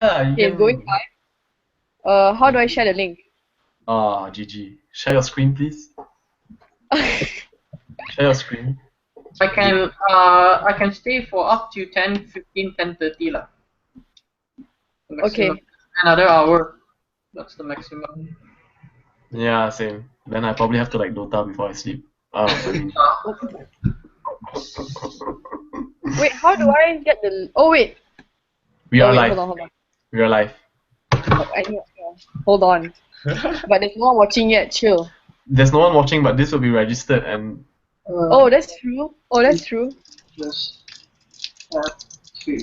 Yeah, you Okay, it's going can. live. How do I share the link? GG. Share your screen, please. Share your screen. I can stay for up to 10, 15, 10:30 lah. The maximum. Okay. Another hour. That's the maximum. Yeah, same. Then I probably have to like Dota before I sleep. I mean, Wait, how do I get the? Oh wait. we Oh are wait, live. hold on. We are live. I know. Hold on. But there's no one watching yet. Chill. There's no one watching, but this will be registered, and Oh, that's true. Oh, that's true. Just have to.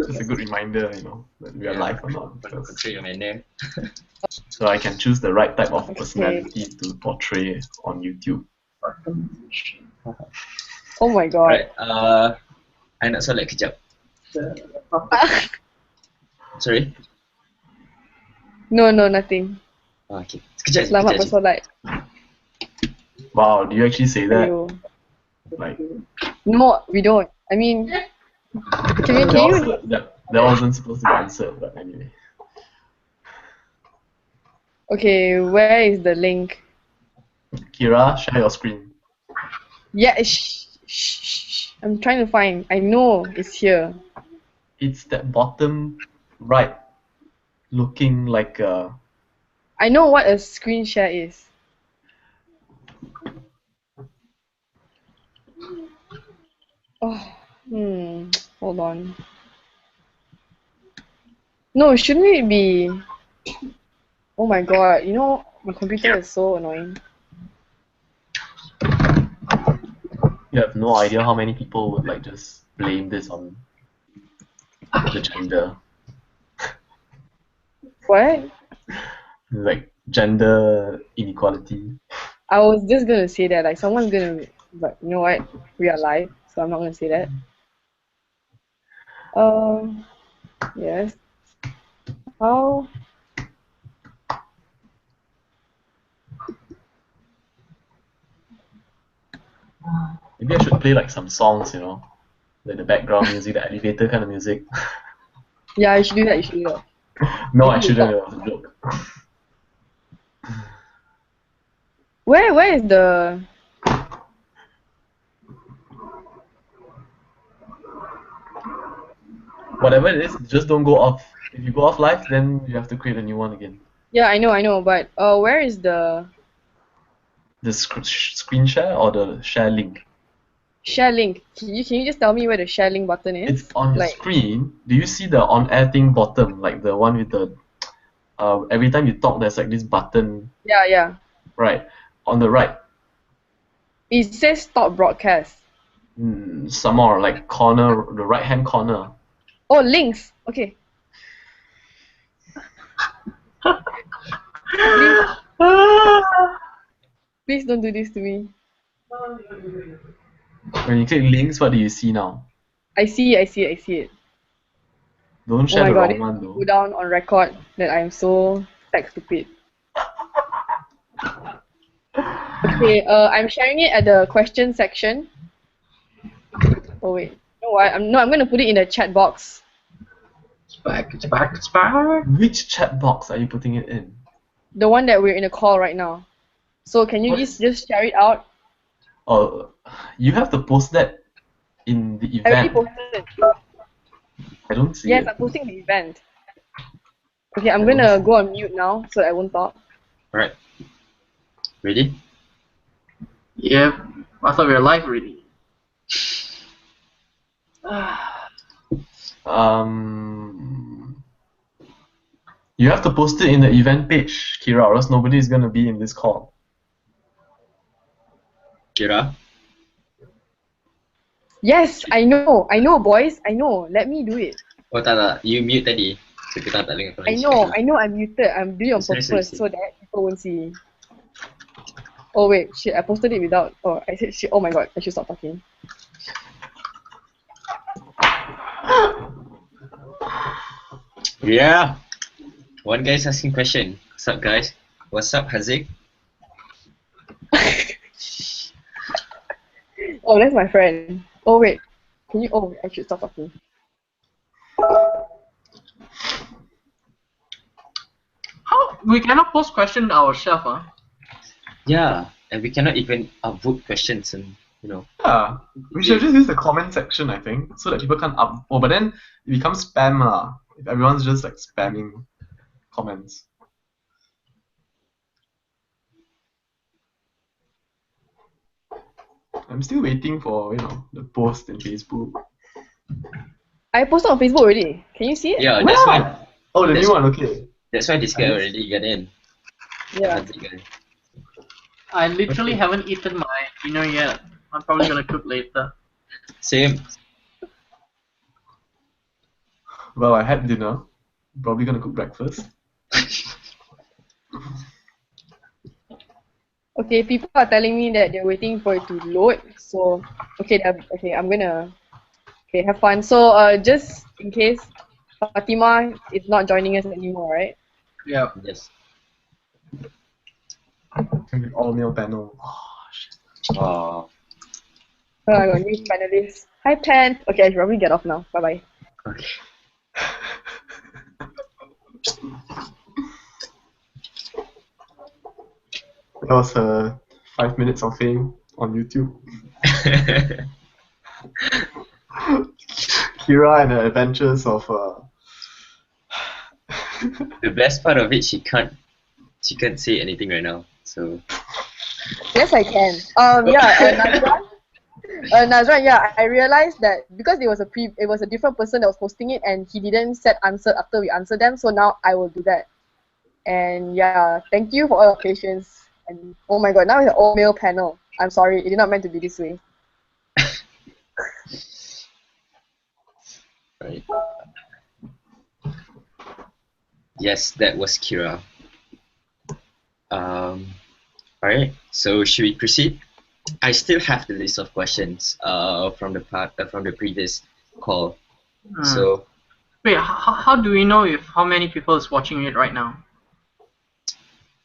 just a good reminder, that we are live or not. Portray my name. So I can choose the right type of Okay. personality to portray on YouTube. Oh my god. Right. I nak solat kejap. Sorry. No, nothing. Okay. Sekejap. Selamat je. bersolat. Wow, do you actually say that? Ayo. Like, No, we don't. I mean, can you? that wasn't supposed to be answered, but anyway. Okay, where is the link? Kira, share your screen. Yeah, shh. I'm trying to find. I know it's here. It's that bottom right, looking like a. I know what a screen share is. Oh, hold on. No, shouldn't it be? Oh my god, my computer is so annoying. You have no idea how many people would like just blame this on the gender. What? Like gender inequality. I was just gonna say that, like someone's gonna, but you know what? We are live, so I'm not gonna say that. Yes. How? Maybe I should play like some songs, like the background music, the elevator kind of music. Yeah, you should do that. No, I Maybe shouldn't. you It was a joke. Where is the? Whatever it is, just don't go off. If you go off live, then you have to create a new one again. Yeah, I know, but where is the The screen share or the share link? share link? Can you just tell me where the share link button is? It's on your screen. Do you see the on air thing bottom, like the one with the every time you talk, there's like this button. Yeah. Right on the right. It says stop broadcast. Some more like corner, the right hand corner. Oh, links. Okay. Please don't do this to me. When you click links, what do you see now? I see it. Don't Oh share my the god, wrong one though. put down on record that I'm so tech stupid. Okay, I'm sharing it at the question section. Oh wait, you know what? I'm gonna put it in the chat box. It's back. Which chat box are you putting it in? The one that we're in a call right now. So can you just share it out? Oh, you have to post that in the I already event. posted. I don't see Yes, it. I'm posting the event. Okay, I'm gonna go on mute now so I won't talk. Alright. Ready? Yeah, I thought we were live already. You have to post it in the event page, Kira, or else nobody is gonna be in this call. Kira? Yes, I know, boys. I know. Let me do it. Oh tak. You mute tadi. So kita tak dengar. I know I'm muted. I'm doing on purpose so that people won't see. Oh wait, shit, I posted it without. Oh, I said shit. Oh my god, I should stop talking. Yeah. One guy's asking question. What's up, guys? What's up, Haziq? Oh, that's my friend. Oh wait, can you? Oh, I should stop talking. we cannot post question ourselves, huh? Yeah, and we cannot even upvote questions and Yeah, we should just use the comment section, I think, so that people can't up. Oh, but then it becomes spam lah. If everyone's just like spamming comments. I'm still waiting for the post in Facebook. I posted on Facebook already. Can you see it? Yeah, that's why. Oh, the That's new one. Okay. That's why this guy Nice. already got in. Yeah. That's the guy. I literally haven't eaten my dinner yet. I'm probably gonna cook later. Same. Well, I had dinner. Probably gonna cook breakfast. Okay, people are telling me that they're waiting for it to load. So, okay, I'm gonna. Okay, have fun. So, just in case Fatima is not joining us anymore, right? Yeah. Yes. All male panel. Oh, shit. Oh. Oh, I got new panelists. Hi, Pan. Okay, I should probably get off now. Bye bye. Okay. That was 5 minutes of fame on YouTube. Kira and the adventures of The best part of it, she can't say anything right now. So Yes, I can. Nazran, yeah, I realized that because it was a different person that was posting it, and he didn't set answer after we answered them. So now I will do that. And yeah, thank you for all your patience. And oh my god, now it's an all male panel. I'm sorry, it did not meant to be this way. right. Yes, that was Kira. Alright, so should we proceed? I still have the list of questions from the previous call. So wait, how do we know if how many people is watching it right now?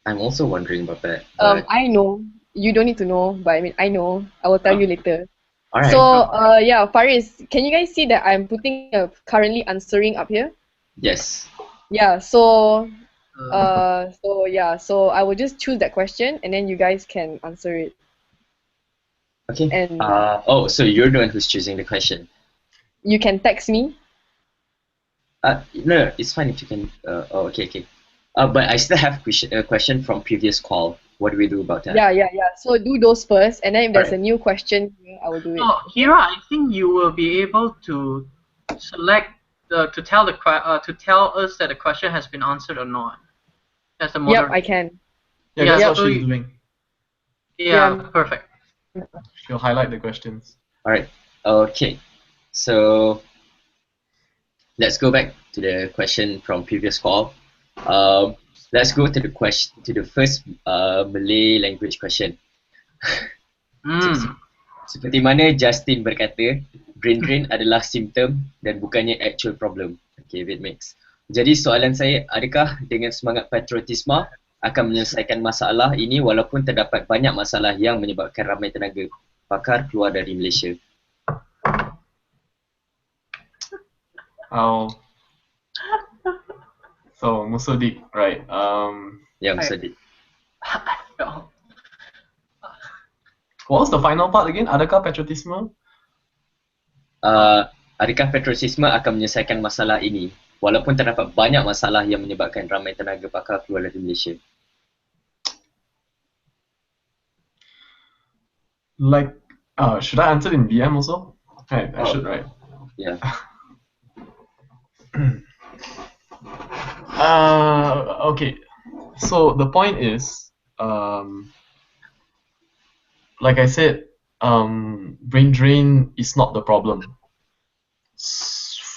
I'm also wondering about that. I know. You don't need to know, but I mean I know. I will tell you later. Alright. So yeah, Faris, can you guys see that I'm putting currently answering up here? Yes. Yeah, so so I will just choose that question and then you guys can answer it. Okay. And so you're the one who's choosing the question. you can text me. No, it's fine if you can. Okay. But I still have a question from previous call. What do we do about that? Yeah. So do those first, and then if there's Alright. a new question, I will do it. Oh, Kira, I think you will be able to select to tell us that the question has been answered or not. As the Yep, moderator. I can. Yeah, Yeah, that's what so she's you- doing. Yeah, Yeah. perfect. She'll highlight the questions. Alright. Okay. So let's go back to the question from previous call. Let's go to the first Malay language question. Seperti mana Justin berkata, brain drain adalah simptom dan bukannya actual problem. Okay, if it makes. Jadi soalan saya, adakah dengan semangat patriotisme akan menyelesaikan masalah ini walaupun terdapat banyak masalah yang menyebabkan ramai tenaga pakar keluar dari Malaysia? So Musodik, right? Ya, Musadik. What was the final part again? Adakah patriotisme? Adakah patriotisme akan menyelesaikan masalah ini walaupun terdapat banyak masalah yang menyebabkan ramai tenaga pakar keluar dari Malaysia? Like, should I answer in BM also? Right, I should, right? Yeah. Okay. So the point is, like I said, brain drain is not the problem.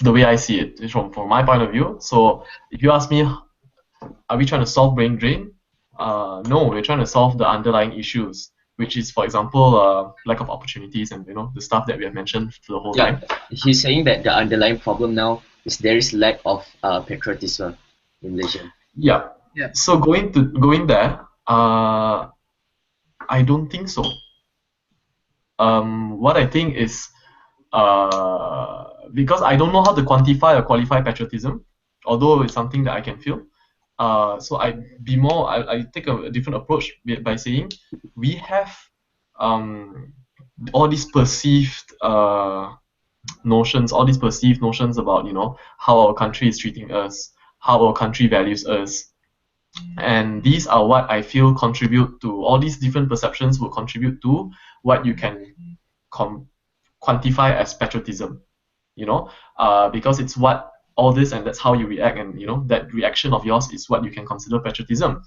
The way I see it, is from my point of view. So if you ask me, are we trying to solve brain drain? No, we're trying to solve the underlying issues, which is, for example, lack of opportunities and the stuff that we have mentioned for the whole time. He's saying that the underlying problem now is there is lack of patriotism in Malaysia. Yeah. So going there, I don't think so. What I think is, because I don't know how to quantify or qualify patriotism, although it's something that I can feel. So I take a different approach by saying we have all these perceived notions, all these perceived notions about, you know, how our country is treating us, how our country values us. And these are what I feel contribute to, all these different perceptions will contribute to what you can quantify as patriotism, you know, because it's what all this, and that's how you react, and you know that reaction of yours is what you can consider patriotism.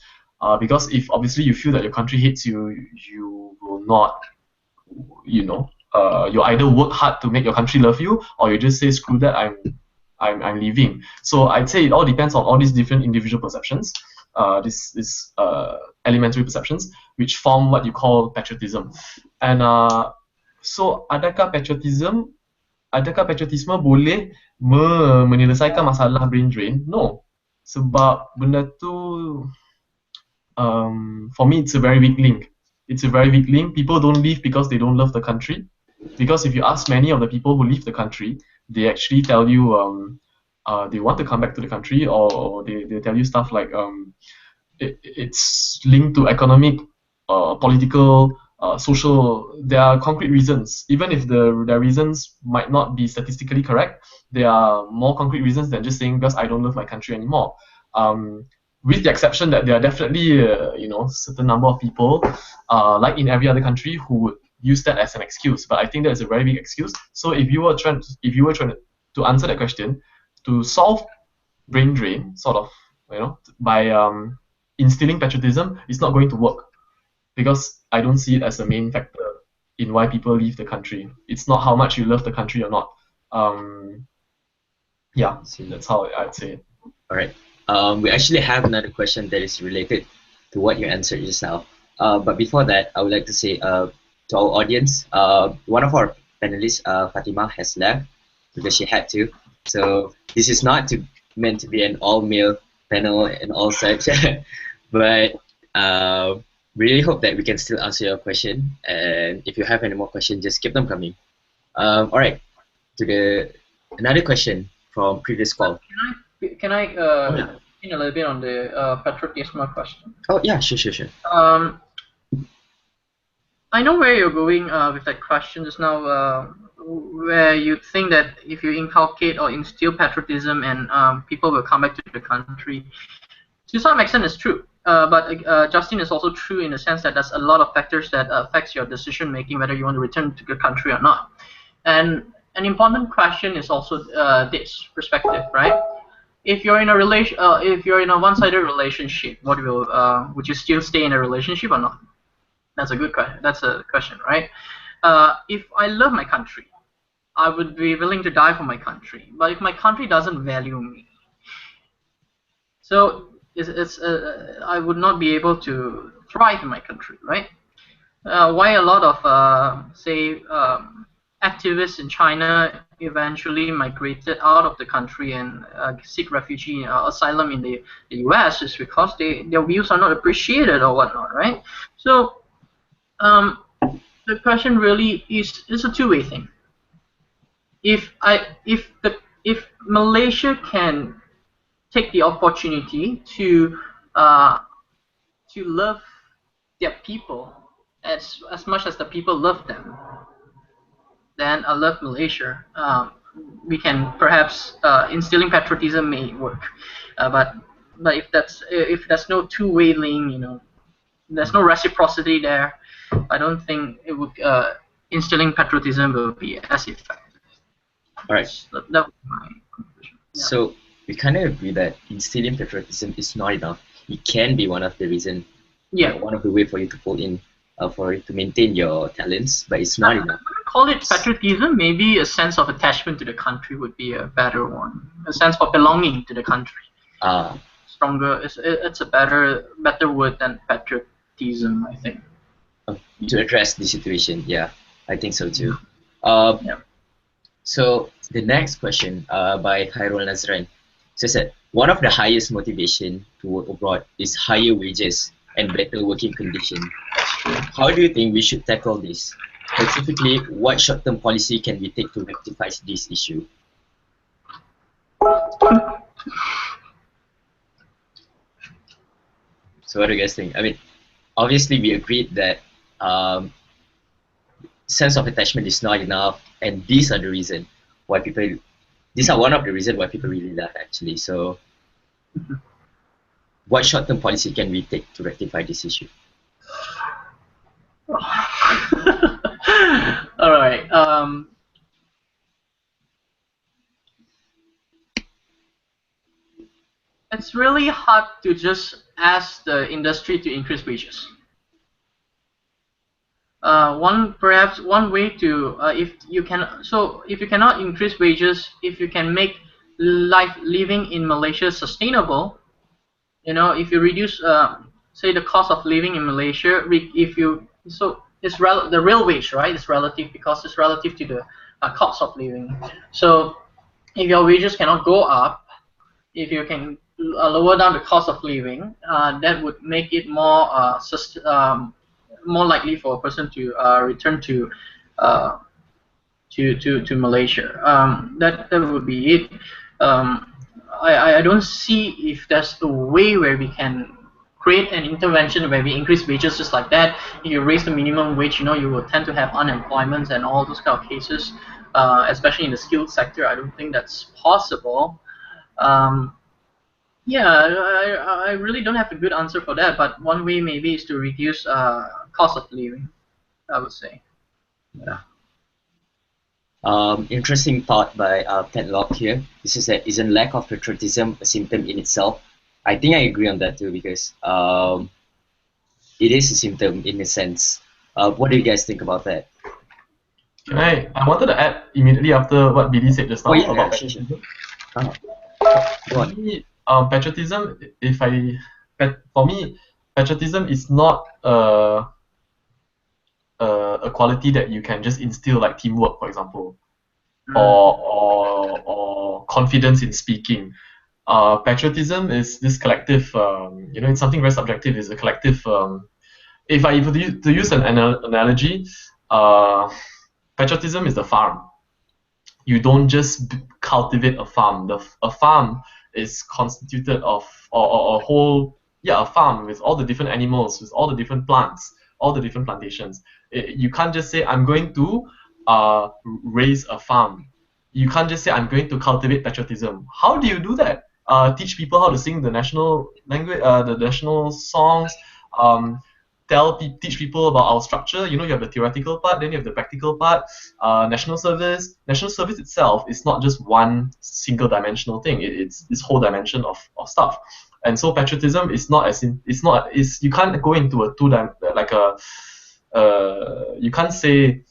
Because if obviously you feel that your country hates you, you will not, you know, you either work hard to make your country love you, or you just say screw that, I'm leaving. So I'd say it all depends on all these different individual perceptions, this elementary perceptions, which form what you call patriotism. And so adakah patriotisme boleh menyelesaikan masalah brain drain? No, sebab benda tu, for me, it's a very weak link. It's a very weak link. People don't leave because they don't love the country. Because if you ask many of the people who leave the country, they actually tell you they want to come back to the country, or they tell you stuff like it's linked to economic, political, social. There are concrete reasons. Even if their reasons might not be statistically correct, there are more concrete reasons than just saying because I don't love my country anymore. With the exception that there are definitely, you know, certain number of people, like in every other country, who would use that as an excuse. But I think that is a very big excuse. So if you were trying to answer that question, to solve brain drain, sort of, you know, by instilling patriotism, it's not going to work, because I don't see it as a main factor in why people leave the country. It's not how much you love the country or not. Yeah, that's how I'd say it. All right. We actually have another question that is related to what you answered just now. But before that, I would like to say to our audience, one of our panelists, Fatima, has left because she had to. So this is not meant to be an all-male panel and all such. But really hope that we can still answer your question. And if you have any more questions, just keep them coming. All right. To another question from previous call. Can I in a little bit on the patriotism question? Oh yeah, sure. I know where you're going with that question just now, where you think that if you inculcate or instill patriotism, and people will come back to the country. To some extent, it's true. But Justin, is also true in the sense that there's a lot of factors that affects your decision making, whether you want to return to the country or not. And an important question is also this perspective, right? If you're in a if you're in a one-sided relationship, would you still stay in a relationship or not? That's a good question. That's a question, right? If I love my country, I would be willing to die for my country. But if my country doesn't value me, so I would not be able to thrive in my country, right? Why a lot of say activists in China eventually migrated out of the country and seek refugee asylum in the US is because their views are not appreciated or whatnot, right? So the question really is a two-way thing. If Malaysia can take the opportunity to love their people as much as the people love them, then I love Malaysia. We can perhaps instilling patriotism may work, but if there's no two-way link, you know, there's no reciprocity there, I don't think it would instilling patriotism will be as effective. All right. So that was my conclusion. Yeah. So we kind of agree that instilling patriotism is not enough. It can be one of the reason, one of the way for you to pull in, for you to maintain your talents, but it's not enough. Call it patriotism. Maybe a sense of attachment to the country would be a better one. A sense of belonging to the country. Stronger. It's a better word than patriotism, I think. To address the situation, yeah, I think so too. So the next question by Khairul Nazran says that one of the highest motivation to work abroad is higher wages and better working conditions. How do you think we should tackle this? Specifically, what short-term policy can we take to rectify this issue? So what do you guys think? I mean, obviously we agreed that sense of attachment is not enough, and these are the reason why people. These are one of the reasons why people really love actually. So, what short-term policy can we take to rectify this issue? All right. It's really hard to just ask the industry to increase wages. Perhaps one way to if you cannot increase wages, if you can make living in Malaysia sustainable, if you reduce say the cost of living in Malaysia, if you so it's the real wage, right? It's relative because it's relative to the cost of living. So if your wages cannot go up, if you can lower down the cost of living, that would make it more likely for a person to return uh, to Malaysia. That would be it. I don't see if there's a way where we can create an intervention where we increase wages just like that. If you raise the minimum wage, you will tend to have unemployment and all those kind of cases, especially in the skilled sector. I don't think that's possible. Yeah, I really don't have a good answer for that, but one way maybe is to reduce cost of living, I would say. Yeah. Interesting thought by Ted Locke here. This is that isn't lack of patriotism a symptom in itself? I think I agree on that too because it is a symptom in a sense. What do you guys think about that? I wanted to add immediately after what Billy said just now about sure. patriotism. Go on. For me, patriotism, for me, patriotism is not a quality that you can just instill like teamwork, for example, or confidence in speaking. Patriotism is this collective, it's something very subjective. It's a collective. If I were to use an analogy, patriotism is the farm. You don't just cultivate a farm. A farm is constituted of a farm with all the different animals, with all the different plants, all the different plantations. You can't just say I'm going to raise a farm. You can't just say I'm going to cultivate patriotism. How do you do that? Teach people how to sing the national language, the national songs. Teach people about our structure. You have the theoretical part, then you have the practical part. National service itself is not just one single dimensional thing. It's this whole dimension of stuff. And so patriotism is you can't go into a you can't say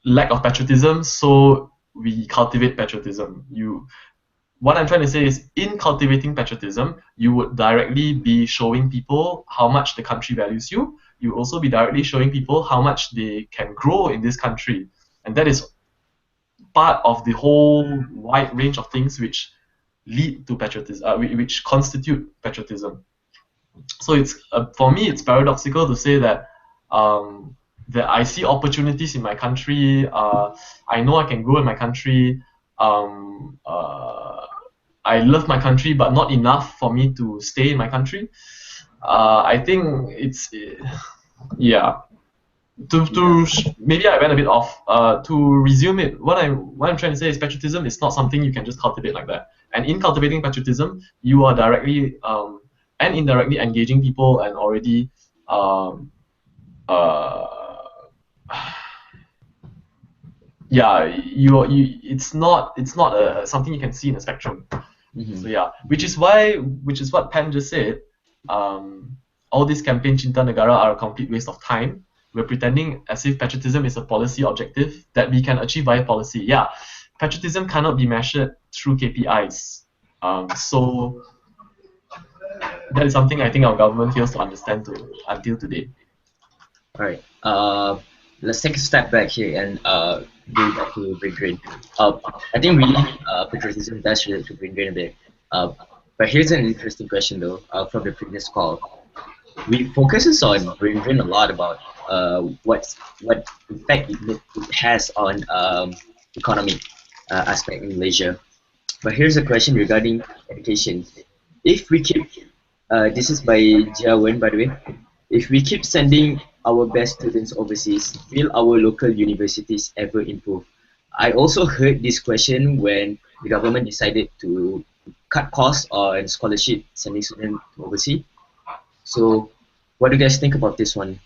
lack of patriotism, so we cultivate patriotism. What I'm trying to say is, in cultivating patriotism, you would directly be showing people how much the country values you. You also be directly showing people how much they can grow in this country. And that is part of the whole wide range of things which lead to patriotism, which constitute patriotism. So it's for me, it's paradoxical to say that that I see opportunities in my country. I know I can grow in my country. I love my country, but not enough for me to stay in my country. I think it's maybe I went a bit off. To resume it, what I'm trying to say is patriotism is not something you can just cultivate like that. And in cultivating patriotism, you are directly and indirectly engaging people and already it's not something you can see in a spectrum. Mm-hmm. So which is what Pan just said. All these campaign Cinta Negara are a complete waste of time. We're pretending as if patriotism is a policy objective that we can achieve via policy. Yeah, patriotism cannot be measured through KPIs. So that is something I think our government fails to understand until today. All right. Let's take a step back here and go back to brain drain. I think really patriotism does relate to brain drain a bit. But here's an interesting question though from the previous call. We focuses on brain drain a lot about what effect it has on economic aspect in Malaysia. But here's a question regarding education. If we keep This is by Jiawen, by the way. If we keep sending our best students overseas, will our local universities ever improve? I also heard this question when the government decided to cut costs on scholarship sending students overseas. So, what do you guys think about this one?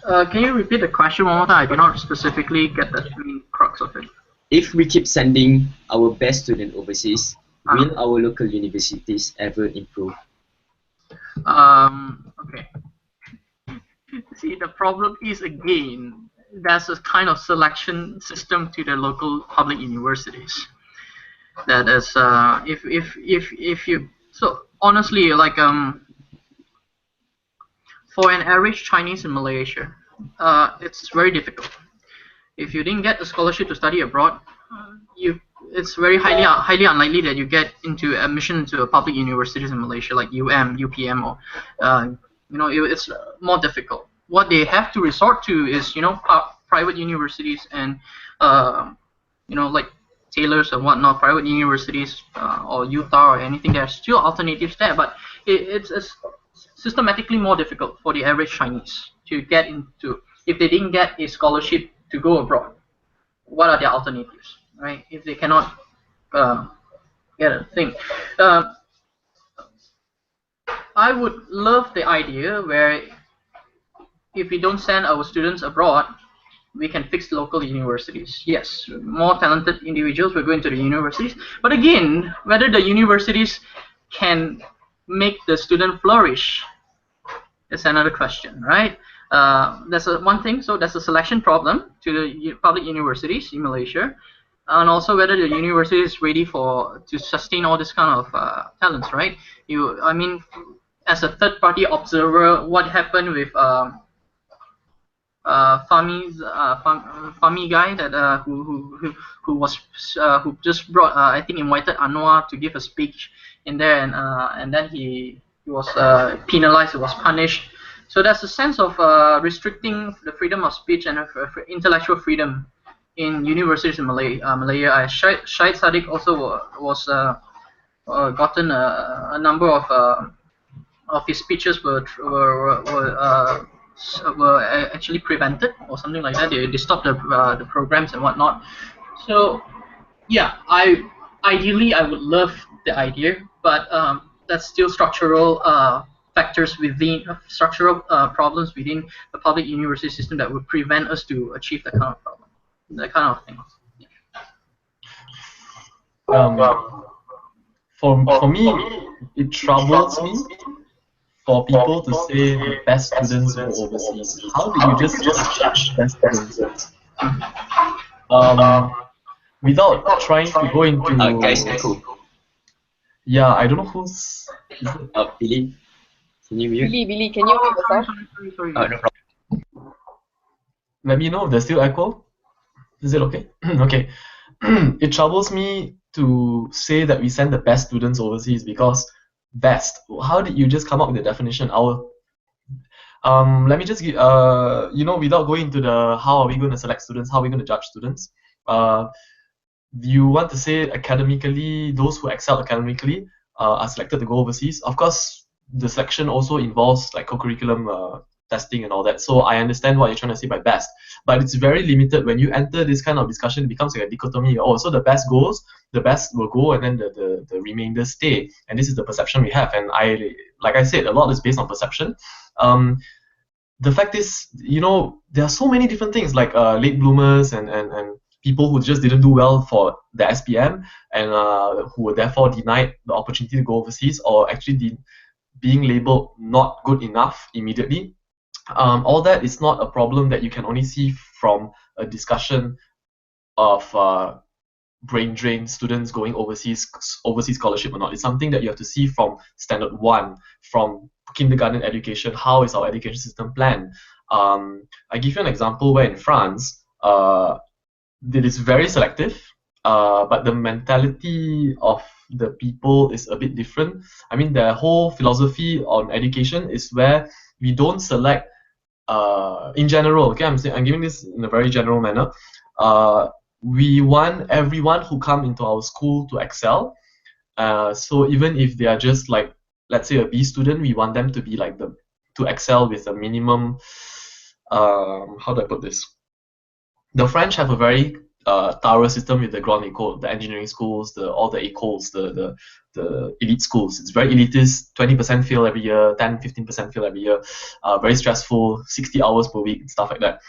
Can you repeat the question one more time? I did not specifically get the main crux of it. If we keep sending our best student overseas, will our local universities ever improve? Okay. See, the problem is, again, there's a kind of selection system to the local public universities. That is, if you, so honestly, like for an average Chinese in Malaysia, it's very difficult. If you didn't get a scholarship to study abroad, it's very highly unlikely that you get into admission into a public universities in Malaysia like UPM, or it's more difficult. What they have to resort to is private universities and like Taylor's and whatnot, private universities or Utah or anything. There are still alternatives there, but it's systematically more difficult for the average Chinese to get into, if they didn't get a scholarship to go abroad. What are their alternatives, right? If they cannot get a thing. I would love the idea where if we don't send our students abroad, we can fix local universities. Yes, more talented individuals will go into the universities, but again, whether the universities can make the student flourish is another question, right? That's one thing. So that's a selection problem to the public universities in Malaysia, and also whether the university is ready to sustain all this kind of talents, right? I mean, as a third-party observer, what happened with Fahmi guy that who just brought I think invited Anwar to give a speech in there, and then he was penalized, he was punished. So there's a sense of restricting the freedom of speech and intellectual freedom in universities in Malaya. Syed Sadiq also was gotten a number of his speeches were actually prevented or something like that. They stopped the programs and whatnot. So yeah, ideally I would love the idea, but that's still structural factors within structural problems within the public university system that would prevent us to achieve that kind of problem, that kind of thing. For me, it troubles me for people to say the best students go overseas. How do you just judge best students? Without trying to go into Guys, echo. Yeah, I don't know who's. Is it? Billy, can you mute? Billy, can you mute yourself? Sorry. No problem. Let me know if there's still echo. Is it okay? Okay. It troubles me to say that we send the best students overseas because best. How did you just come up with the definition? Let me just give, without going into the how are we going to select students, how are we going to judge students. You want to say academically, those who excel academically are selected to go overseas. Of course, the selection also involves like co-curriculum testing and all that. So I understand what you're trying to say by best, but it's very limited. When you enter this kind of discussion, it becomes like a dichotomy. Oh, so the best goes, the best will go, and then the remainder stay. And this is the perception we have. And like I said, a lot is based on perception. The fact is, there are so many different things like late bloomers and people who just didn't do well for the SPM and who were therefore denied the opportunity to go overseas, or actually being labeled not good enough immediately. All that is not a problem that you can only see from a discussion of brain drain students going overseas scholarship or not. It's something that you have to see from standard 1, from kindergarten education. How is our education system planned? I give you an example where in France, it is very selective, but the mentality of the people is a bit different. I mean, the whole philosophy on education is where we don't select in general. Okay, I'm giving this in a very general manner. We want everyone who come into our school to excel. So even if they are just like let's say a B student, we want them to be like to excel with a minimum, how do I put this? The French have a very thorough system with the Grand École, the engineering schools, all the écoles, the elite schools. It's very elitist, 20% fail every year, 10-15% fail every year, very stressful, 60 hours per week, and stuff like that.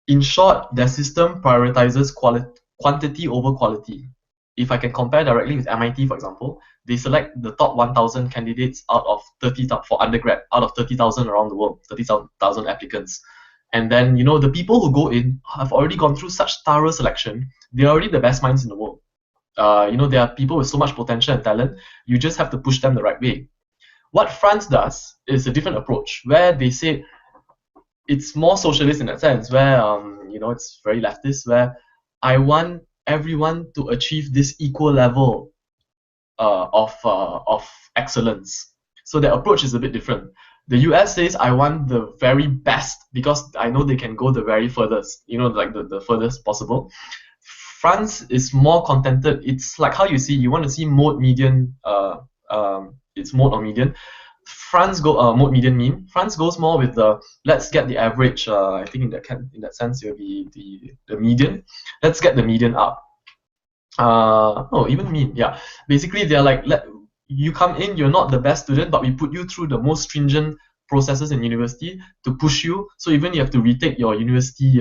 In short, their system prioritizes quantity over quality. If I can compare directly with MIT, for example, they select the top 1,000 candidates out of 30,000 for undergrad, out of 30,000 around the world, 30,000 applicants. And then, the people who go in have already gone through such thorough selection. They're already the best minds in the world. There are people with so much potential and talent. You just have to push them the right way. What France does is a different approach, where they say it's more socialist in that sense, where it's very leftist, where I want everyone to achieve this equal level of excellence. So the approach is a bit different. The US says I want the very best because I know they can go the very furthest, like the furthest possible. France is more contented. It's like how you want to see mode median. It's mode or median. France go mode median mean. France goes more with the let's get the average. I think in that sense it will be the median. Let's get the median up. Even mean, yeah. Basically, they're like, you come in, you're not the best student, but we put you through the most stringent processes in university to push you. So even you have to retake your university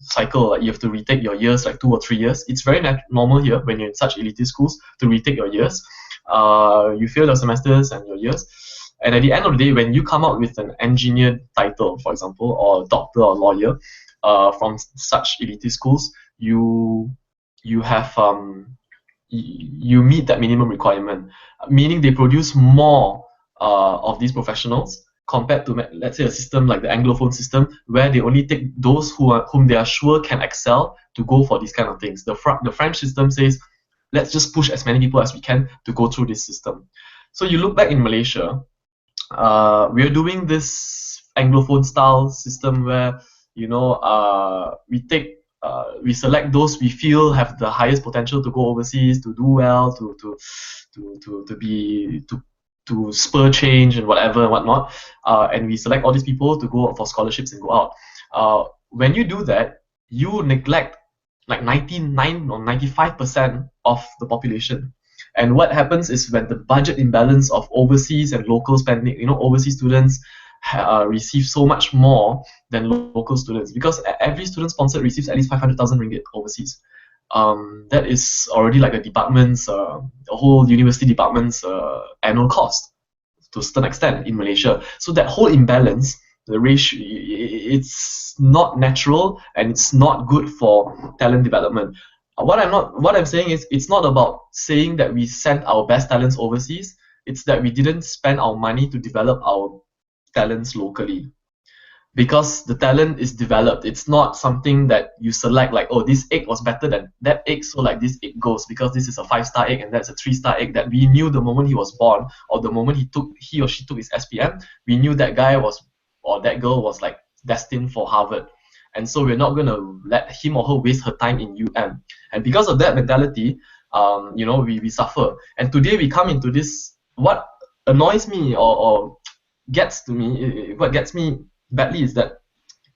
cycle, like you have to retake your years, like 2 or 3 years. It's very normal here when you're in such elitist schools to retake your years. You fail your semesters and your years. And at the end of the day, when you come out with an engineer title, for example, or doctor or lawyer from such elitist schools, you have you meet that minimum requirement, meaning they produce more of these professionals compared to, let's say, a system like the Anglophone system, where they only take those whom they are sure can excel to go for these kind of things. The French system says, let's just push as many people as we can to go through this system. So you look back in Malaysia, we're doing this Anglophone style system where we select those we feel have the highest potential to go overseas, to do well, to spur change and whatever and whatnot, and we select all these people to go for scholarships and go out. When you do that, you neglect like 99 or 95% of the population. And what happens is when the budget imbalance of overseas and local spending, overseas students receive so much more than local students, because every student sponsored receives at least 500,000 ringgit overseas. That is already like a whole university department's annual cost to a certain extent in Malaysia. So that whole imbalance, the ratio, it's not natural and it's not good for talent development. What I'm saying is, it's not about saying that we sent our best talents overseas. It's that we didn't spend our money to develop our talents locally, because the talent is developed. It's not something that you select like, oh, this egg was better than that egg, so like this egg goes because this is a 5-star egg and that's a 3-star egg, that we knew the moment he was born or the moment he or she took his SPM, we knew that guy or that girl was like destined for Harvard. And so we're not going to let him or her waste her time in UM. And because of that mentality, we suffer. And today we come into this, what annoys me or what gets me badly is that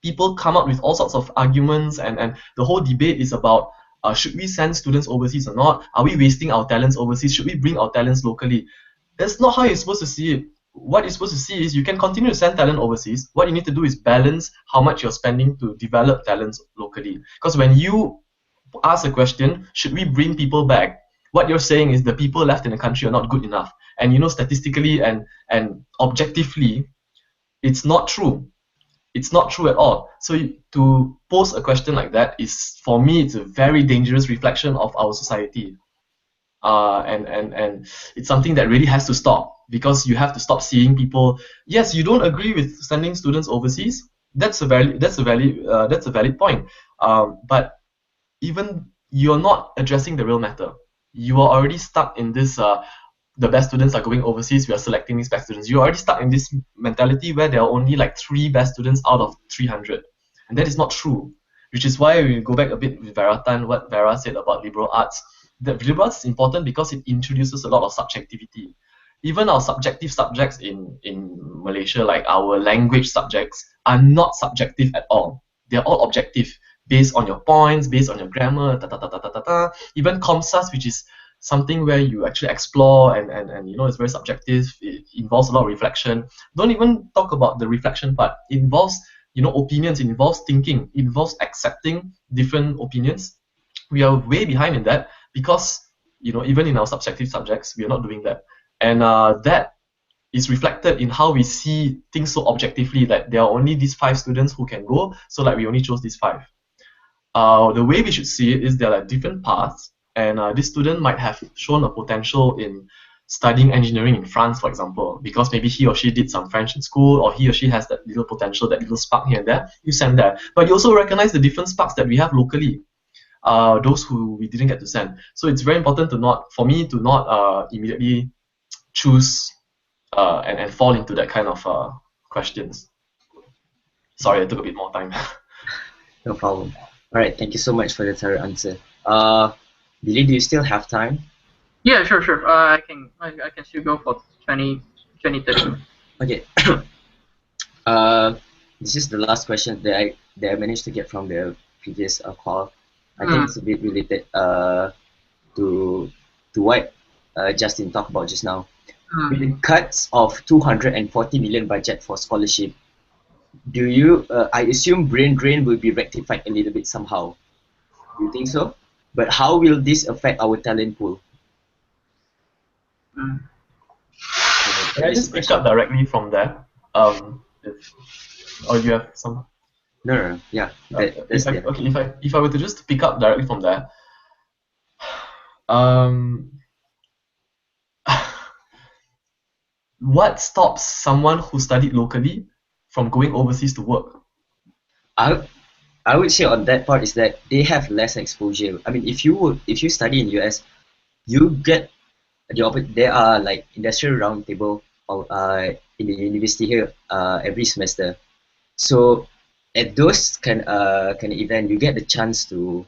people come up with all sorts of arguments, and the whole debate is about should we send students overseas or not? Are we wasting our talents overseas? Should we bring our talents locally? That's not how you're supposed to see it. What you're supposed to see is you can continue to send talent overseas. What you need to do is balance how much you're spending to develop talents locally. Because when you ask a question, should we bring people back? What you're saying is the people left in the country are not good enough. And statistically and objectively, it's not true. It's not true at all. So to pose a question like that is, for me, it's a very dangerous reflection of our society. And it's something that really has to stop, because you have to stop seeing people. Yes, you don't agree with sending students overseas. That's a valid point. But even you're not addressing the real matter. You are already stuck in this. The best students are going overseas. We are selecting these best students. You're already stuck in this mentality where there are only like 3 best students out of 300, and that is not true. Which is why we go back a bit with Vera Tan, what Vera said about liberal arts. The liberal arts is important because it introduces a lot of subjectivity. even our subjective subjects in Malaysia, like our language subjects, are not subjective at all. They're all objective, based on your points, based on your grammar, ta ta ta ta ta ta ta. Even ComSAS, which is something where you actually explore and you know, it's very subjective. It involves a lot of reflection. Don't even talk about the reflection part. It involves, you know, opinions. It involves thinking. It involves accepting different opinions. We are way behind in that because, you know, even in our subjective subjects, we are not doing that, and that is reflected in how we see things so objectively, that there are only these 5 students who can go, so like we only chose these 5. The way we should see it is there are different paths, and this student might have shown a potential in studying engineering in France, for example, because maybe he or she did some French in school, or he or she has that little potential, that little spark here and there. You send there, but you also recognize the different sparks that we have locally. Those who we didn't get to send. So it's very important to not, for me, to not immediately choose and fall into that kind of questions. Sorry, I took a bit more time. No problem. All right, thank you so much for the thorough answer. Billy, do you still have time? Yeah, sure. I can still go for 20, 30. Okay. This is the last question that I managed to get from the previous call. I think it's a bit related to what Justin talked about just now. With the cuts of 240 million budget for scholarship, do you? I assume brain drain will be rectified a little bit somehow. Do you think so? But how will this affect our talent pool? Can I just pick up directly from there? Or you have some? No. Yeah. If I were to just pick up directly from there, what stops someone who studied locally from going overseas to work? I would say on that part is that they have less exposure. I mean, if you study in US, you get there are like industrial roundtable in the university here every semester. So at those kind of event, you get the chance to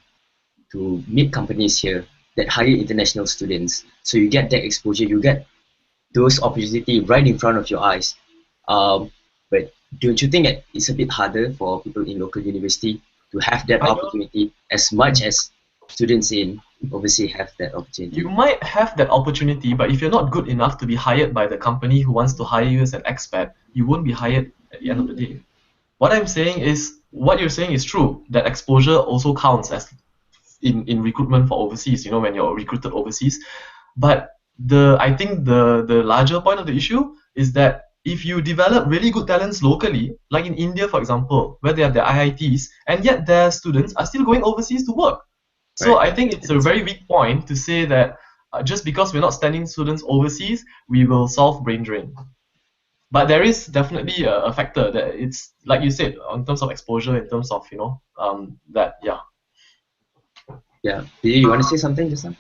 meet companies here that hire international students. So you get that exposure, you get those opportunity right in front of your eyes. But don't you think that it's a bit harder for people in local university to have that opportunity as much as students in overseas have that opportunity? You might have that opportunity, but if you're not good enough to be hired by the company who wants to hire you as an expat, you won't be hired at the end of the day. What I'm saying is, what you're saying is true, that exposure also counts as in recruitment for overseas, you know, when you're recruited overseas. But I think the larger point of the issue is that if you develop really good talents locally, like in India, for example, where they have their IITs, and yet their students are still going overseas to work. So I think it's a very weak point to say that just because we're not sending students overseas, we will solve brain drain. But there is definitely a factor that it's, like you said, in terms of exposure, in terms of, you know, that, yeah. Yeah. Do you want to say something just now?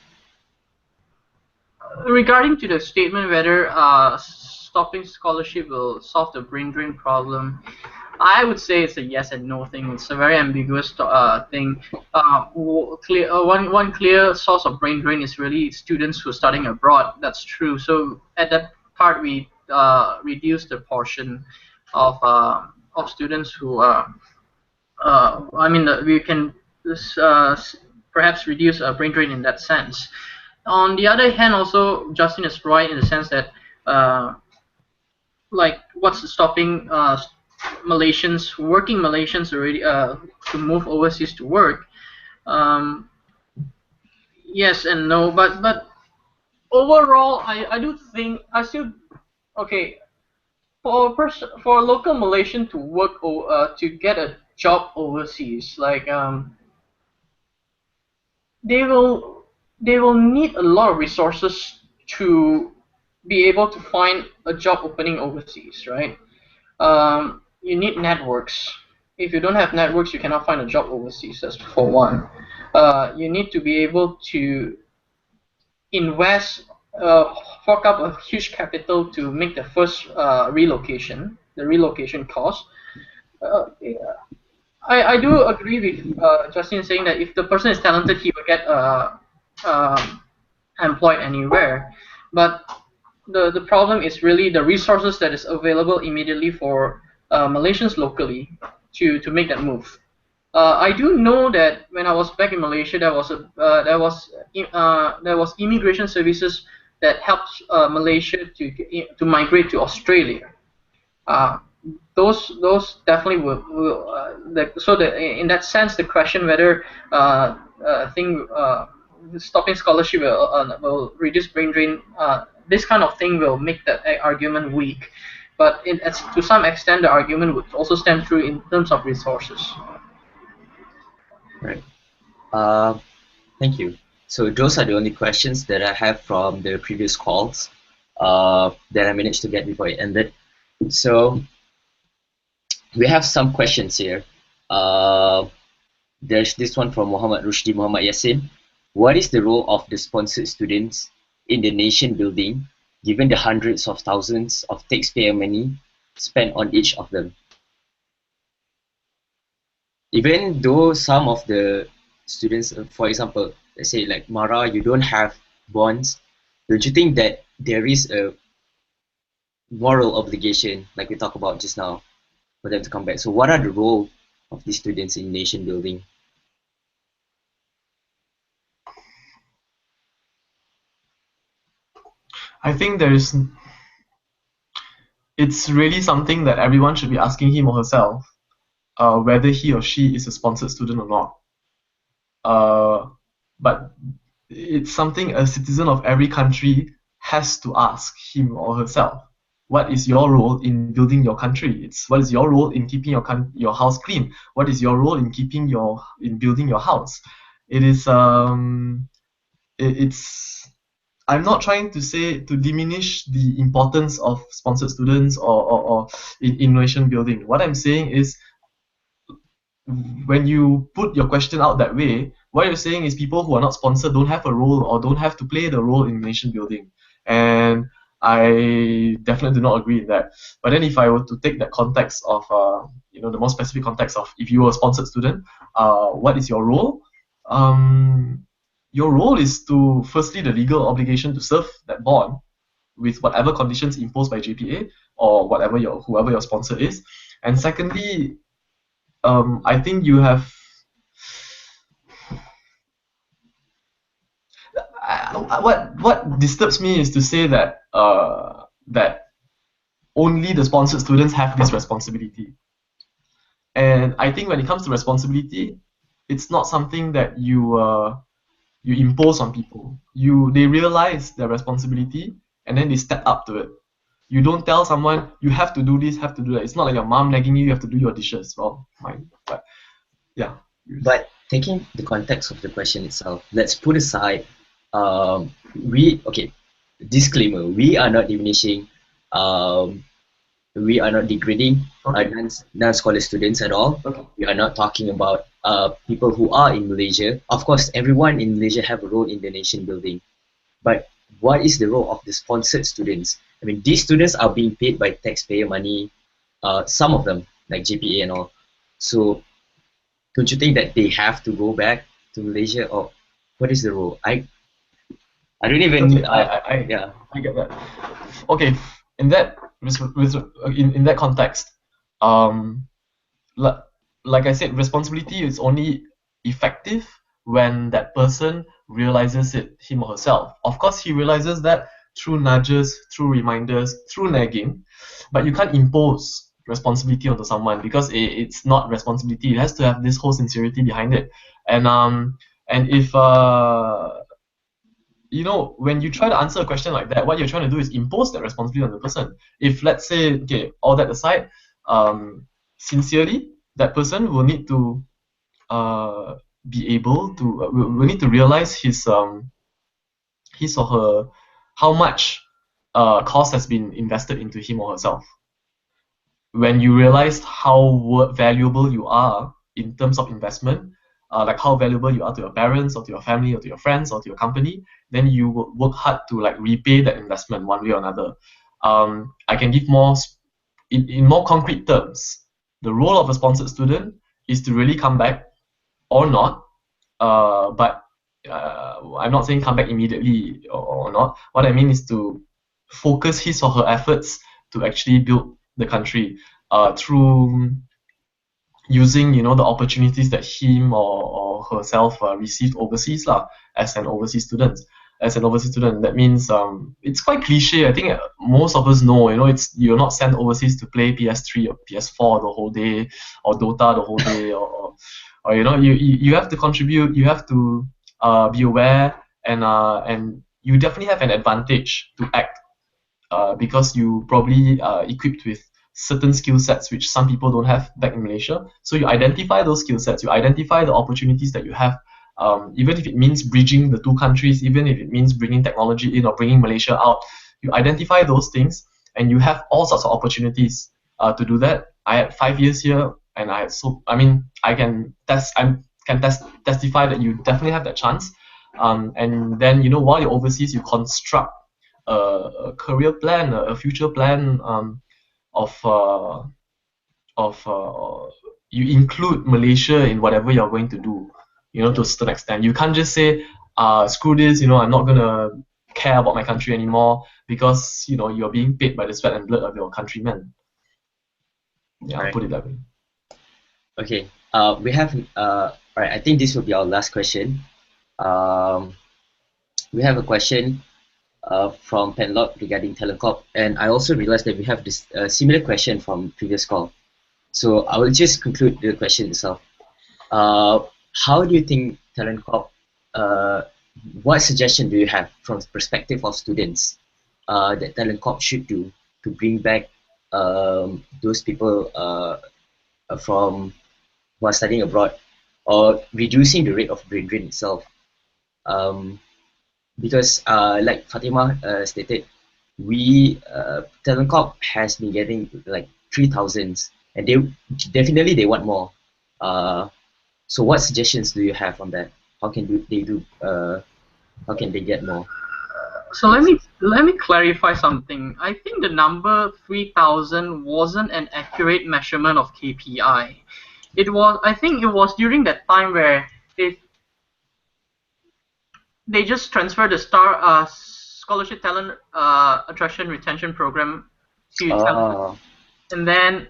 Regarding to the statement whether stopping scholarship will solve the brain drain problem, I would say it's a yes and no thing. It's a very ambiguous thing. One clear source of brain drain is really students who are studying abroad. That's true. So at that part, we reduce the portion of students who we can perhaps reduce brain drain in that sense. On the other hand, also Justin is right in the sense that like what's stopping working Malaysians already to move overseas to work? Yes and no, but overall, I do think for a local Malaysian to work to get a job overseas, like they will need a lot of resources to be able to find a job opening overseas, right? You need networks. If you don't have networks, you cannot find a job overseas. That's for one. You need to be able to invest, fork up a huge capital to make the first relocation, the relocation cost. I do agree with Justin saying that if the person is talented, he will get employed anywhere. But the problem is really the resources that is available immediately for Malaysians locally to make that move. I do know that when I was back in Malaysia, there was immigration services that helped Malaysia to migrate to Australia. Uh, those definitely in that sense, the question whether thing stopping scholarship will reduce brain drain, this kind of thing will make that argument weak. But to some extent, the argument would also stand true in terms of resources. Right. Thank you. So those are the only questions that I have from the previous calls that I managed to get before it ended. So we have some questions here. There's this one from Muhammad Rushdi Muhammad Yassin. What is the role of the sponsored students in the nation building, given the hundreds of thousands of taxpayer money spent on each of them? Even though some of the students, for example, let's say like Mara, you don't have bonds, don't you think that there is a moral obligation, like we talked about just now, for them to come back? So what are the role of these students in nation building? I think it's really something that everyone should be asking him or herself, whether he or she is a sponsored student or not. But it's something a citizen of every country has to ask him or herself. What is your role in building your country? What is your role in keeping your house clean? What is your role in building your house? It's I'm not trying to say to diminish the importance of sponsored students or in nation building. What I'm saying is, when you put your question out that way, what you're saying is people who are not sponsored don't have a role or don't have to play the role in nation building. And I definitely do not agree with that. But then if I were to take that context of, the more specific context of if you were a sponsored student, what is your role? Your role is to, firstly, the legal obligation to serve that bond with whatever conditions imposed by JPA or whoever your sponsor is. And secondly, I think you have what disturbs me is to say that that only the sponsored students have this responsibility. And I think when it comes to responsibility, it's not something that you impose on people. They realize their responsibility and then they step up to it. You don't tell someone you have to do this, have to do that. It's not like your mom nagging you have to do your dishes. Well, fine, but yeah. But taking the context of the question itself, let's put aside disclaimer, we are not diminishing, we are not degrading non-scholar students at all. Okay. We are not talking about people who are in Malaysia. Of course, everyone in Malaysia have a role in the nation building. But what is the role of the sponsored students? I mean, these students are being paid by taxpayer money, some of them, like JPA and all. So don't you think that they have to go back to Malaysia, or what is the role? I don't even. Okay, I get that. Okay, in that in that context, like I said, responsibility is only effective when that person realizes it him or herself. Of course, he realizes that through nudges, through reminders, through nagging, but you can't impose responsibility onto someone because it's not responsibility. It has to have this whole sincerity behind it. And if when you try to answer a question like that, what you're trying to do is impose that responsibility on the person. If, let's say, okay, all that aside, sincerely, that person will need to be able to will need to realize his or her how much cost has been invested into him or herself. When you realize how valuable you are in terms of investment, like how valuable you are to your parents or to your family or to your friends or to your company, then you will work hard to like repay that investment one way or another. I can give more in more concrete terms. The role of a sponsored student is to really come back or not, but I'm not saying come back immediately or not. What I mean is to focus his or her efforts to actually build the country through using the opportunities that him or herself received overseas lah, as an overseas student. That means it's quite cliche. I think most of us know, you're not sent overseas to play PS3 or PS4 the whole day, or Dota the whole day, or you have to contribute. You have to be aware, and you definitely have an advantage to act because you probably equipped with certain skill sets which some people don't have back in Malaysia. So you identify those skill sets, you identify the opportunities that you have, even if it means bridging the two countries, even if it means bringing technology in or bringing Malaysia out. You identify those things, and you have all sorts of opportunities to do that. I had 5 years here, and I can testify that you definitely have that chance. And then while you're overseas, you construct a career plan, a future plan of you include Malaysia in whatever you're going to do, to a certain extent. You can't just say, screw this, I'm not gonna care about my country anymore because you're being paid by the sweat and blood of your countrymen. Yeah, I'll put it that way. Okay. We have alright, I think this will be our last question. We have a question from Penlock regarding Telecom, and I also realized that we have this similar question from previous call. So I will just conclude the question itself. How do you think Telecom, what suggestion do you have from the perspective of students that Telecom should do to bring back those people from who are studying abroad, or reducing the rate of brain drain itself? Because like Fatima stated, we Telecom has been getting like 3,000s, and they want more. So what suggestions do you have on that? How can how can they get more? So let me clarify something. I think the number 3,000 wasn't an accurate measurement of KPI. I think it was during that time where they just transferred the scholarship talent attraction retention program to talent. And then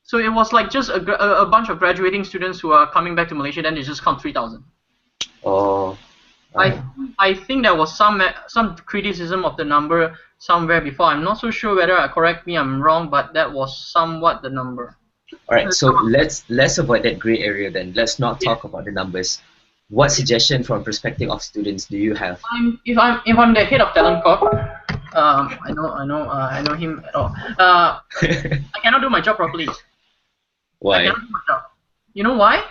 so it was like just a bunch of graduating students who are coming back to Malaysia, then they just count 3,000. I think there was some criticism of the number somewhere before. I'm not so sure whether correct me I'm wrong, but that was somewhat the number. Alright, so let's avoid that gray area then. Let's not talk about the numbers. What suggestion from perspective of students do you have? If I'm the head of Talent Corp, I know him at all. I cannot do my job properly. Why? I cannot do my job. You know why?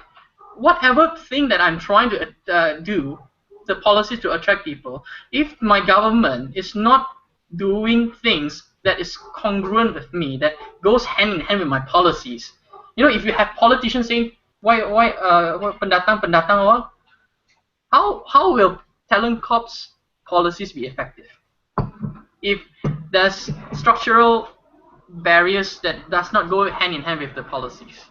Whatever thing that I'm trying to do, the policies to attract people, if my government is not doing things that is congruent with me, that goes hand in hand with my policies, if you have politicians saying why pendatang all, how will Talent Corp's policies be effective if there's structural barriers that does not go hand in hand with the policies,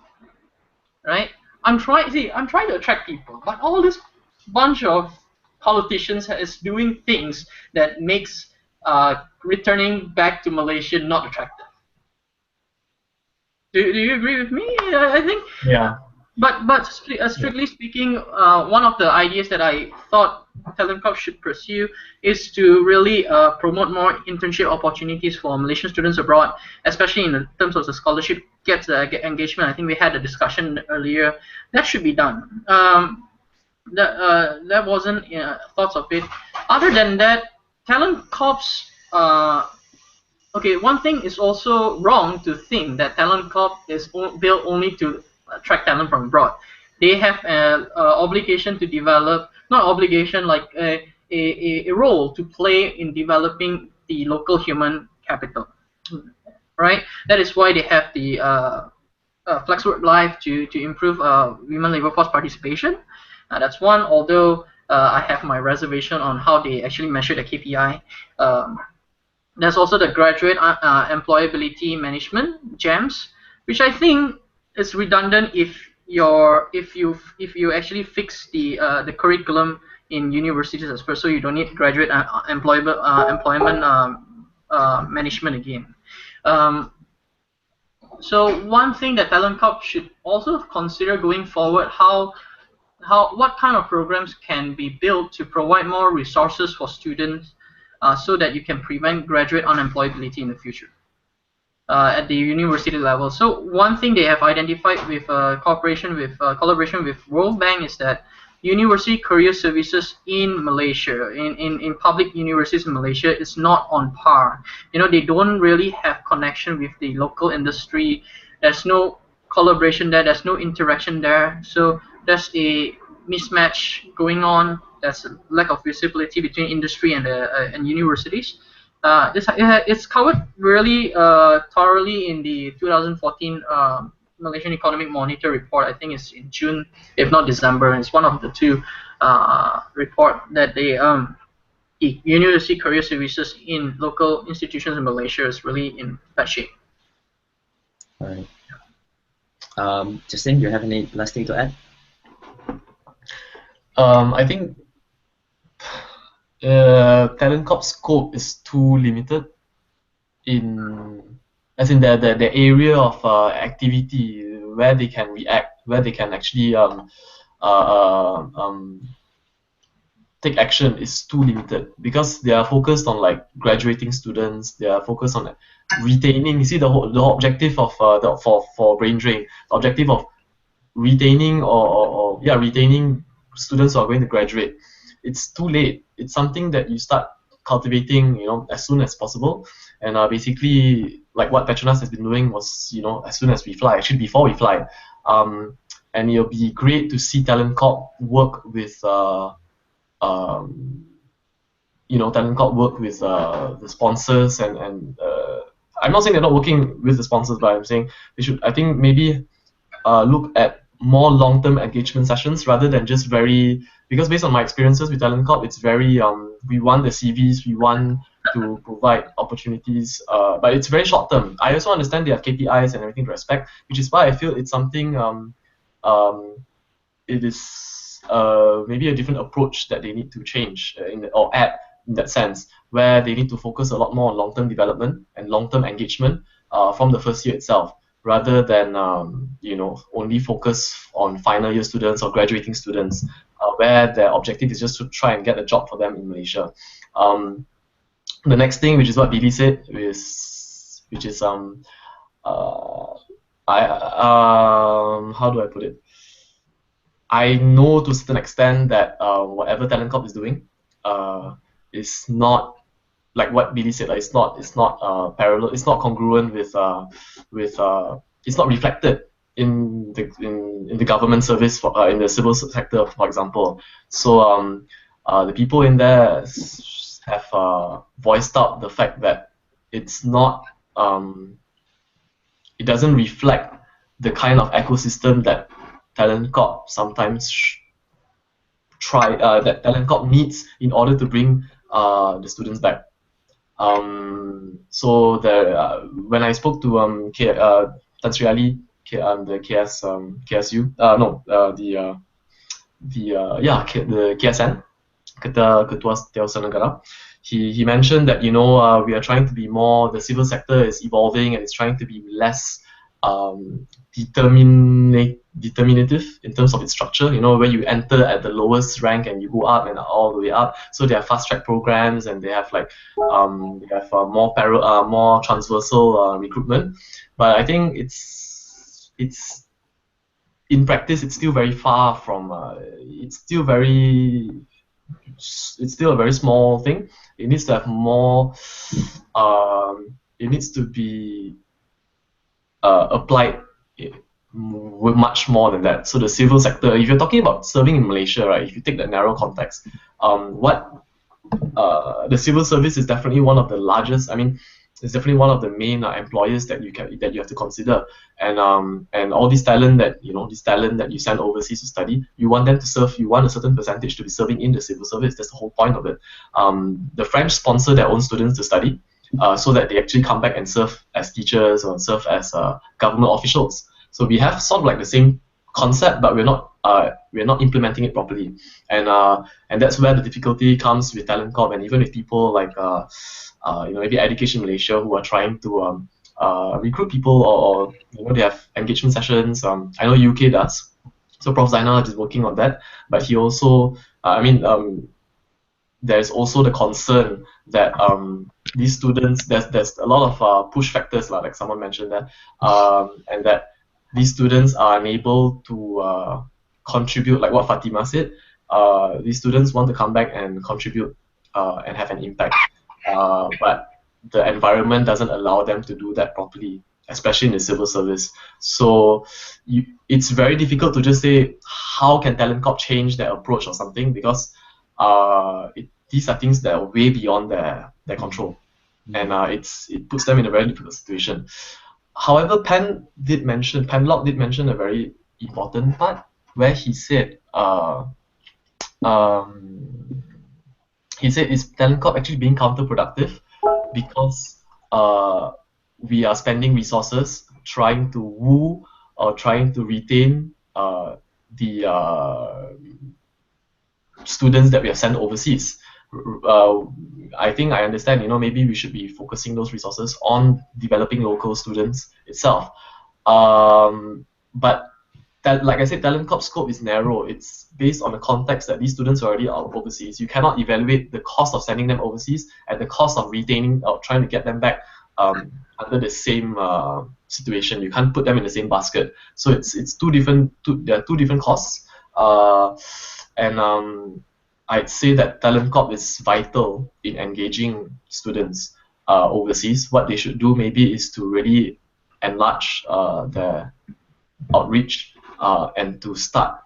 right? I'm trying to attract people, but all this bunch of politicians is doing things that makes returning back to Malaysia not attractive. Do you agree with me? I think. Yeah. But strictly speaking, one of the ideas that I thought Talent Corp should pursue is to really promote more internship opportunities for Malaysian students abroad, especially in terms of the scholarship get engagement. I think we had a discussion earlier. That should be done. That wasn't thoughts of it. Other than that, Talent Corp's okay, one thing is also wrong to think that Talent Corp is built only to attract talent from abroad. They have an obligation to develop, not obligation, like a role to play in developing the local human capital, right? That is why they have the flex work life to improve women labor force participation. That's one, although I have my reservation on how they actually measure the KPI. There's also the graduate employability management (GEMS), which I think is redundant if you actually fix the curriculum in universities as well, so you don't need graduate employment management again. So one thing that Talent Corp should also consider going forward, what kind of programs can be built to provide more resources for students, so that you can prevent graduate unemployability in the future at the university level. So one thing they have identified with collaboration with World Bank is that university career services in Malaysia, in public universities in Malaysia, is not on par. They don't really have connection with the local industry. There's no collaboration there. There's no interaction there. So there's a mismatch going on. There's a lack of visibility between industry and universities. It's covered really thoroughly in the 2014 Malaysian Economic Monitor report. I think it's in June, if not December. It's one of the two report that university career services in local institutions in Malaysia is really in bad shape. All right. Justin, do you have any last thing to add? I think Talent Corp's scope is too limited as in the area of activity where they can react, where they can actually take action is too limited, because they are focused on like graduating students. They are focused on retaining. You see, the objective of for brain drain, the objective of retaining retaining students who are going to graduate. It's too late. It's something that you start cultivating, as soon as possible. And basically, like what Petronas has been doing was, as soon as we fly, actually before we fly. And it'll be great to see Talent Corp work with, Talent Corp work with the sponsors and I'm not saying they're not working with the sponsors, but I'm saying they should, I think, maybe look at more long-term engagement sessions rather than just because based on my experiences with Talent Corp, it's very, we want the CVs, we want to provide opportunities, but it's very short-term. I also understand they have KPIs and everything to respect, which is why I feel it's something, it is maybe a different approach that they need to change or add in that sense, where they need to focus a lot more on long-term development and long-term engagement from the first year itself, rather than only focus on final year students or graduating students, where their objective is just to try and get a job for them in Malaysia. The next thing, which is what Billy said, which is how do I put it? I know to a certain extent that whatever Talent Corp is doing is not, like what Billy said, it's not parallel, it's not congruent with it's not reflected in the government service in the civil sector, for example. So the people in there have voiced out the fact that it's not it doesn't reflect the kind of ecosystem that Talent Corp sometimes that Talent Corp needs in order to bring the students back. So when I spoke to Tan Sri Ali, the KSU, the KSN, Ketua Setiausaha Negara, he mentioned that we are trying to be more, the civil sector is evolving and it's trying to be less determinative in terms of its structure, where you enter at the lowest rank and you go up and all the way up. So they have fast track programs and they have more transversal recruitment. But I think it's in practice it's still very far from it's still a very small thing. It needs to have more. It needs to be applied with much more than that. So the civil sector, if you're talking about serving in Malaysia, right? If you take that narrow context, the civil service is definitely one of the largest. I mean, it's definitely one of the main employers that you have to consider. And all this talent that you send overseas to study, you want them to serve. You want a certain percentage to be serving in the civil service. That's the whole point of it. The French sponsor their own students to study, so that they actually come back and serve as teachers or serve as government officials. So we have sort of like the same concept, but we're not we're not implementing it properly, and that's where the difficulty comes with Talent Corp, and even with people like maybe Education Malaysia, who are trying to recruit people, or they have engagement sessions. I know UK does, so Prof Zainal is working on that, but he also there's also the concern that these students, there's a lot of push factors, like someone mentioned that, and that these students are unable to contribute, like what Fatima said. These students want to come back and contribute and have an impact, but the environment doesn't allow them to do that properly, especially in the civil service. So it's very difficult to just say how can Talent Corp change their approach or something, because these are things that are way beyond their control, and it puts them in a very difficult situation. However, Penlock did mention a very important part, where he said is Talent Corp actually being counterproductive, because we are spending resources trying to woo or trying to retain the students that we have sent overseas. I think I understand, maybe we should be focusing those resources on developing local students itself. But like I said, Talent Corp scope is narrow. It's based on the context that these students are already out overseas. You cannot evaluate the cost of sending them overseas and the cost of retaining or trying to get them back under the same situation. You can't put them in the same basket. So it's there are two different costs. And I'd say that Talent Corp is vital in engaging students overseas. What they should do maybe is to really enlarge their outreach and to start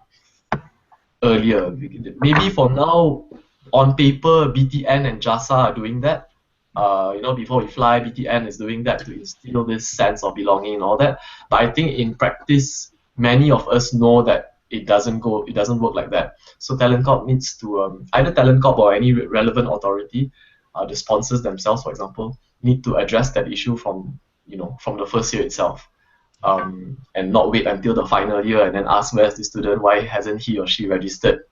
earlier. Maybe for now, on paper, BTN and JASA are doing that. Before we fly, BTN is doing that to instill this sense of belonging and all that. But I think in practice, many of us know that it doesn't work like that. So Talent Corp needs to either Talent Corp or any relevant authority, the sponsors themselves, for example, need to address that issue from the first year itself, and not wait until the final year and then ask, where's the student, why hasn't he or she registered,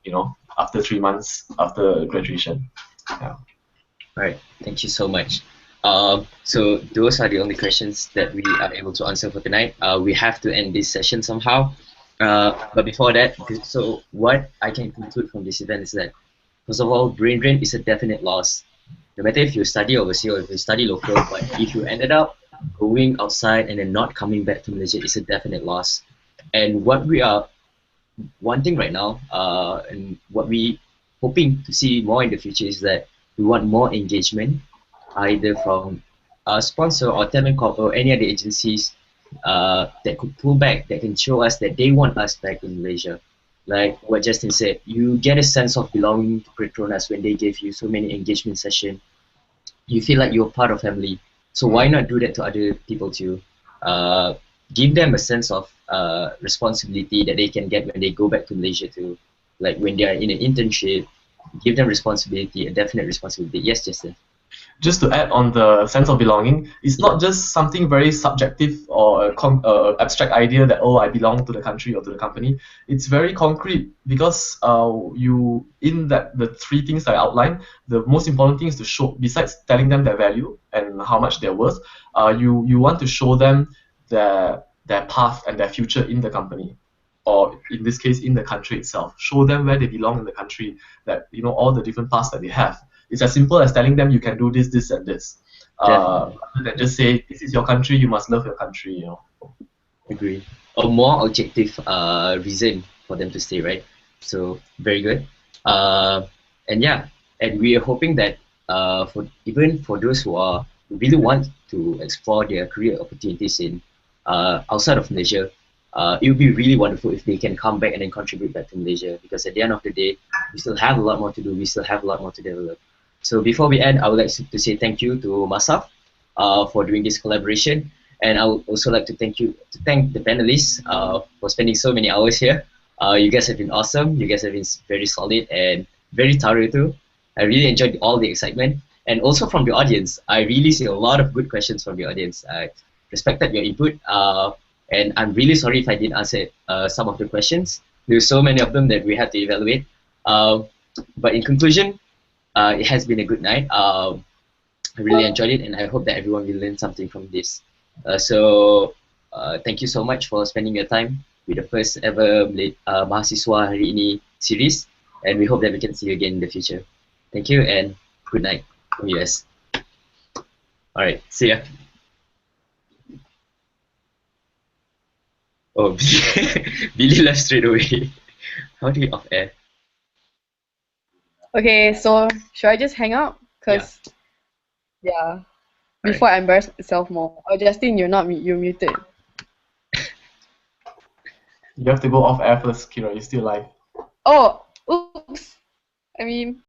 after 3 months after graduation. Yeah. Right, thank you so much. So those are the only questions that we are able to answer for tonight. We have to end this session somehow. But before that, so what I can conclude from this event is that, first of all, brain drain is a definite loss. No matter if you study overseas or if you study local, but if you ended up going outside and then not coming back to Malaysia, it's a definite loss. And what we are wanting right now, and what we hoping to see more in the future, is that we want more engagement, either from a sponsor or Talent Corp or any other agencies that could pull back, that can show us that they want us back in Malaysia. Like what Justin said, you get a sense of belonging to Petronas when they gave you so many engagement sessions. You feel like you're part of family. So why not do that to other people too? Give them a sense of responsibility that they can get when they go back to Malaysia too. Like when they are in an internship, give them responsibility, a definite responsibility. Yes, Justin. Just to add on the sense of belonging, it's not just something very subjective or abstract idea that, oh, I belong to the country or to the company. It's very concrete, because the three things I outlined, the most important thing is to show, besides telling them their value and how much they're worth, you want to show them their path and their future in the company, or in this case in the country itself. Show them where they belong in the country, that all the different paths that they have. It's as simple as telling them you can do this, this, and this. Rather than just say, this is your country, you must love your country. Agree. A more objective reason for them to stay, right? So very good. And yeah, and we are hoping that for those who really want to explore their career opportunities in outside of Malaysia, it would be really wonderful if they can come back and then contribute back to Malaysia, because at the end of the day, we still have a lot more to do, we still have a lot more to develop. So before we end, I would like to say thank you to Masaf for doing this collaboration, and I would also like to thank the panelists for spending so many hours here. You guys have been awesome. You guys have been very solid and very thorough too. I really enjoyed all the excitement, and also from the audience, I really see a lot of good questions from the audience. I respected your input, and I'm really sorry if I didn't answer some of the questions. There's so many of them that we had to evaluate. But in conclusion, it has been a good night. I really enjoyed it, and I hope that everyone will learn something from this. Thank you so much for spending your time with the first ever Mahasiswa Hari Ini series, and we hope that we can see you again in the future. Thank you, and good night from US. Alright, see ya. Oh, Billy left straight away. How do we off air? Okay, so should I just hang up? Cause yeah, before I embarrass myself more. Oh, Justin, you're muted. You have to go off air first, Kira. You're still live. Oh, oops. I mean.